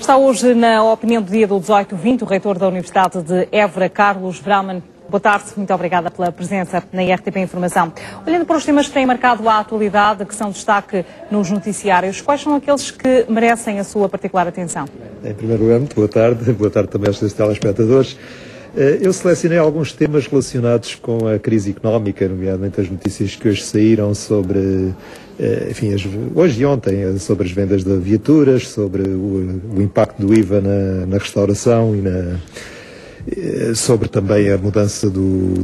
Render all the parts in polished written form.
Está hoje na opinião do dia do 18-20 o reitor da Universidade de Évora, Carlos Brauman. Boa tarde, muito obrigada pela presença na RTP Informação. Olhando para os temas que têm marcado a atualidade, que são destaque nos noticiários, quais são aqueles que merecem a sua particular atenção? Em primeiro lugar, muito boa tarde também aos seus telespectadores. Eu selecionei alguns temas relacionados com a crise económica, nomeadamente as notícias que hoje saíram sobre, hoje e ontem, sobre as vendas de viaturas, sobre o impacto do IVA na restauração e sobre também a mudança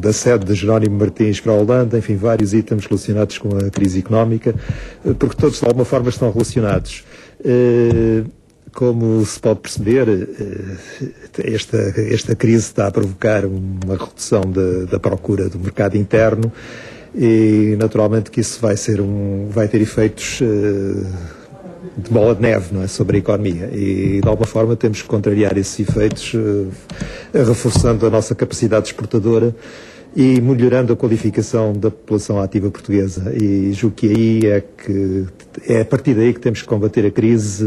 da sede de Jerónimo Martins para a Holanda, enfim, vários itens relacionados com a crise económica, porque todos de alguma forma estão relacionados. Como se pode perceber, esta crise está a provocar uma redução da procura do mercado interno e, naturalmente, que isso vai ter efeitos de bola de neve, não é, sobre a economia. E, de alguma forma, temos que contrariar esses efeitos, reforçando a nossa capacidade exportadora e melhorando a qualificação da população ativa portuguesa. E julgo que aí é a partir daí que temos que combater a crise,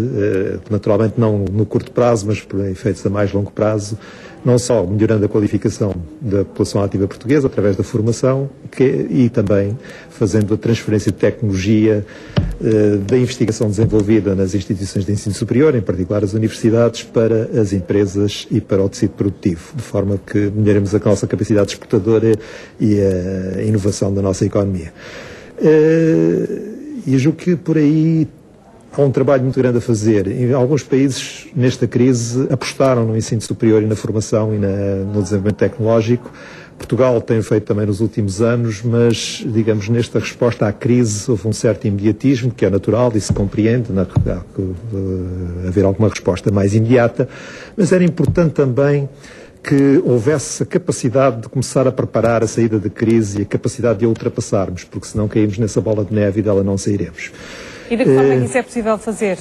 naturalmente não no curto prazo, mas por efeitos a mais longo prazo, não só melhorando a qualificação da população ativa portuguesa através da formação e também fazendo a transferência de tecnologia da investigação desenvolvida nas instituições de ensino superior, em particular as universidades, para as empresas e para o tecido produtivo, de forma que melhoremos a nossa capacidade exportadora e a inovação da nossa economia. E eu julgo que por aí há um trabalho muito grande a fazer. Em alguns países, nesta crise, apostaram no ensino superior e na formação e no desenvolvimento tecnológico. Portugal tem feito também nos últimos anos, mas, digamos, nesta resposta à crise houve um certo imediatismo, que é natural e se compreende, haver alguma resposta mais imediata, mas era importante também que houvesse a capacidade de começar a preparar a saída da crise e a capacidade de a ultrapassarmos, porque senão caímos nessa bola de neve e dela não sairemos. E de que forma é que isso é possível fazer?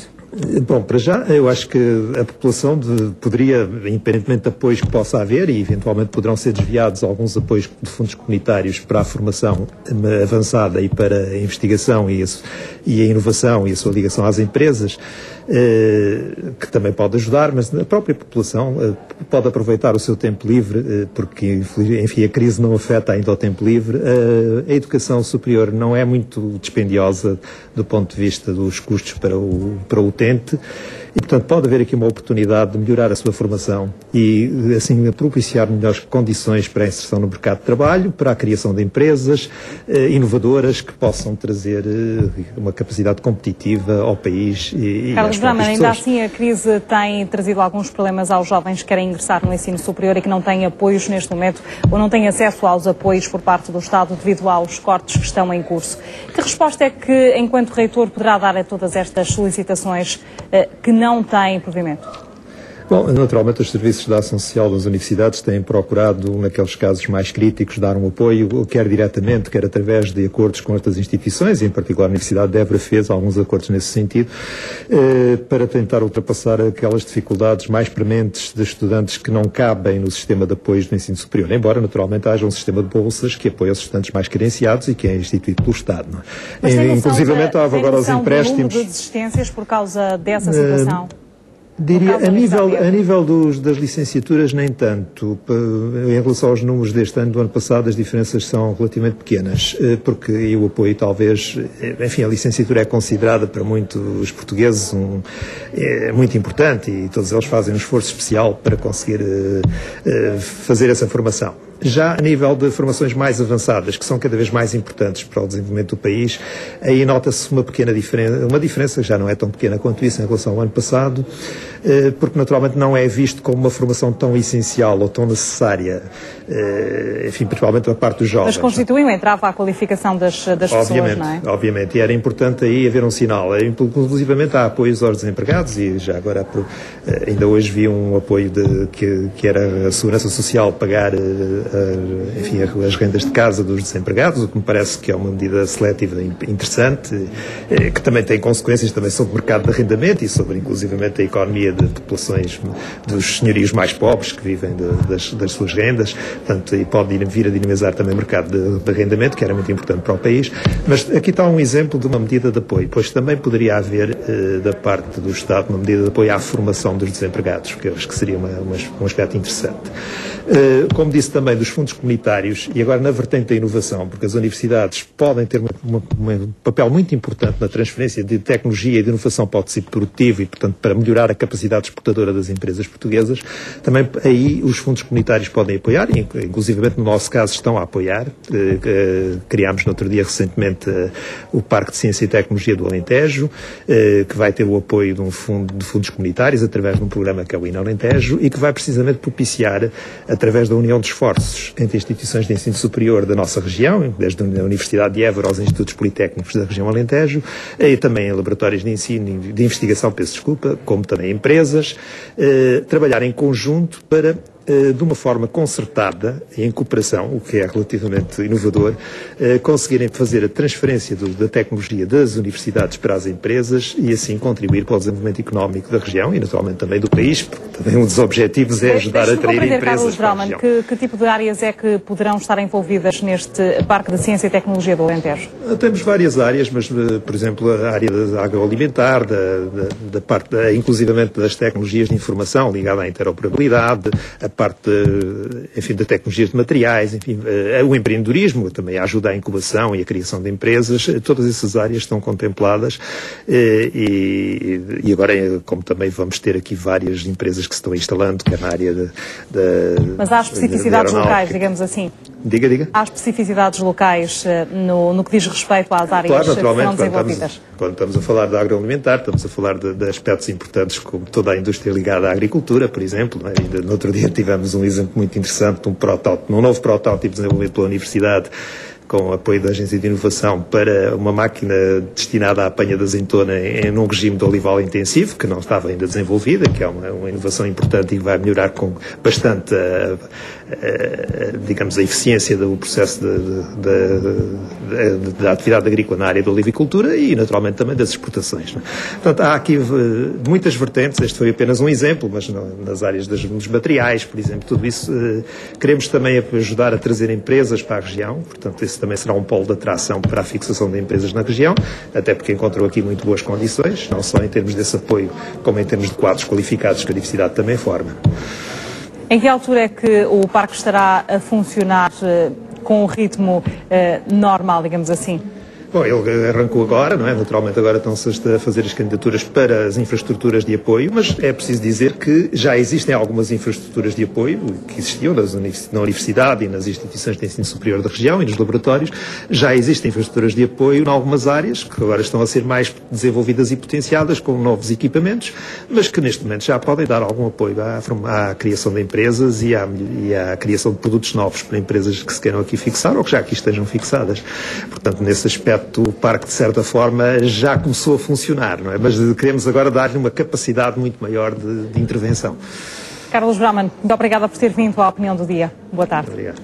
Bom, para já, eu acho que a população poderia, independentemente de apoios que possa haver, e eventualmente poderão ser desviados alguns apoios de fundos comunitários para a formação avançada e para a investigação e a inovação e a sua ligação às empresas, que também pode ajudar, mas a própria população pode aproveitar o seu tempo livre, porque, enfim, a crise não afeta ainda o tempo livre. A educação superior não é muito dispendiosa do ponto de vista dos custos para o utente e, portanto, pode haver aqui uma oportunidade de melhorar a sua formação e, assim, propiciar melhores condições para a inserção no mercado de trabalho, para a criação de empresas inovadoras que possam trazer uma capacidade competitiva ao país e Carlos Brauman, ainda assim a crise tem trazido alguns problemas aos jovens que querem ingressar no ensino superior e que não têm apoios neste momento ou não têm acesso aos apoios por parte do Estado devido aos cortes que estão em curso. Que resposta é que, enquanto reitor, poderá dar a todas estas solicitações que não têm provimento? Bom, naturalmente os serviços da ação social das universidades têm procurado, naqueles casos mais críticos, dar um apoio, quer diretamente, quer através de acordos com outras instituições, e em particular a Universidade de Évora fez alguns acordos nesse sentido, para tentar ultrapassar aquelas dificuldades mais prementes de estudantes que não cabem no sistema de apoios do ensino superior, embora naturalmente haja um sistema de bolsas que apoia os estudantes mais carenciados e que é instituído pelo Estado. Não é? Inclusivamente há agora os empréstimos. De desistências por causa dessa situação? Diria, a nível das licenciaturas, nem tanto. Em relação aos números deste ano, do ano passado, as diferenças são relativamente pequenas, porque o apoio talvez, enfim, a licenciatura é considerada para muitos portugueses muito importante e todos eles fazem um esforço especial para conseguir fazer essa formação. Já a nível de formações mais avançadas, que são cada vez mais importantes para o desenvolvimento do país, aí nota-se uma diferença que já não é tão pequena quanto isso em relação ao ano passado, porque naturalmente não é visto como uma formação tão essencial ou tão necessária, enfim, principalmente da parte dos jovens. Mas constitui um entrave à qualificação das pessoas, não é? Obviamente, e era importante aí haver um sinal. Inclusivamente há apoios aos desempregados e já agora, ainda hoje vi um apoio que era a Segurança Social pagar enfim, as rendas de casa dos desempregados, o que me parece que é uma medida seletiva interessante, que também tem consequências também sobre o mercado de arrendamento e sobre, inclusivamente, a economia de populações dos senhorios mais pobres que vivem das suas rendas, portanto, e pode vir a dinamizar também o mercado de arrendamento, que era muito importante para o país. Mas aqui está um exemplo de uma medida de apoio, pois também poderia haver, da parte do Estado, uma medida de apoio à formação dos desempregados, que eu acho que seria um aspecto interessante. Como disse também, dos fundos comunitários, e agora na vertente da inovação, porque as universidades podem ter um papel muito importante na transferência de tecnologia e de inovação para o tecido produtivo e, portanto, para melhorar a capacidade exportadora das empresas portuguesas, também aí os fundos comunitários podem apoiar, e inclusivamente no nosso caso estão a apoiar. Criámos no outro dia recentemente o Parque de Ciência e Tecnologia do Alentejo, que vai ter o apoio de fundos comunitários através de um programa que é o INA-Alentejo e que vai precisamente propiciar, através da união de esforços entre instituições de ensino superior da nossa região, desde a Universidade de Évora aos Institutos Politécnicos da região Alentejo, e também em laboratórios de ensino e de investigação, como também empresas, trabalhar em conjunto para, de uma forma concertada e em cooperação, o que é relativamente inovador, conseguirem fazer a transferência da tecnologia das universidades para as empresas e assim contribuir para o desenvolvimento económico da região e naturalmente também do país, porque também um dos objetivos é ajudar a atrair empresas para a região. Que tipo de áreas é que poderão estar envolvidas neste Parque de Ciência e Tecnologia do Alentejo? Temos várias áreas, mas, por exemplo, a área da agroalimentar, da parte, inclusivamente das tecnologias de informação ligada à interoperabilidade, a parte, enfim, da tecnologia de materiais, enfim, o empreendedorismo, também a ajuda à incubação e à criação de empresas, todas essas áreas estão contempladas e agora, como também vamos ter aqui várias empresas que se estão instalando, que é na área Mas há especificidades locais, digamos assim? Diga. Há especificidades locais no que diz respeito às áreas que serão desenvolvidas? Quando estamos a falar da agroalimentar, estamos a falar de aspectos importantes como toda a indústria ligada à agricultura, por exemplo. Ainda no outro dia tivemos um exemplo muito interessante de um novo protótipo desenvolvido pela Universidade, com o apoio da Agência de Inovação, para uma máquina destinada à apanha da azeitona num regime de olival intensivo, que não estava ainda desenvolvida, que é uma inovação importante e que vai melhorar com bastante, digamos, a eficiência do processo da atividade agrícola na área da olivicultura e, naturalmente, também das exportações. Portanto, há aqui muitas vertentes, este foi apenas um exemplo, mas nas áreas dos materiais, por exemplo, tudo isso, queremos também ajudar a trazer empresas para a região, portanto, esse também será um polo de atração para a fixação de empresas na região, até porque encontrou aqui muito boas condições, não só em termos desse apoio, como em termos de quadros qualificados que a Universidade também forma. Em que altura é que o parque estará a funcionar com o ritmo normal, digamos assim? Bom, ele arrancou agora, não é? Naturalmente agora estão-se a fazer as candidaturas para as infraestruturas de apoio, mas é preciso dizer que já existem algumas infraestruturas de apoio que existiam na universidade e nas instituições de ensino superior da região e nos laboratórios. Já existem infraestruturas de apoio em algumas áreas que agora estão a ser mais desenvolvidas e potenciadas com novos equipamentos, mas que neste momento já podem dar algum apoio à criação de empresas e à criação de produtos novos para empresas que se queiram aqui fixar ou que já aqui estejam fixadas. Portanto, nesse aspecto, o parque, de certa forma, já começou a funcionar, não é? Mas queremos agora dar-lhe uma capacidade muito maior de intervenção. Carlos Brauman, muito obrigada por ter vindo à Opinião do Dia. Boa tarde. Obrigado.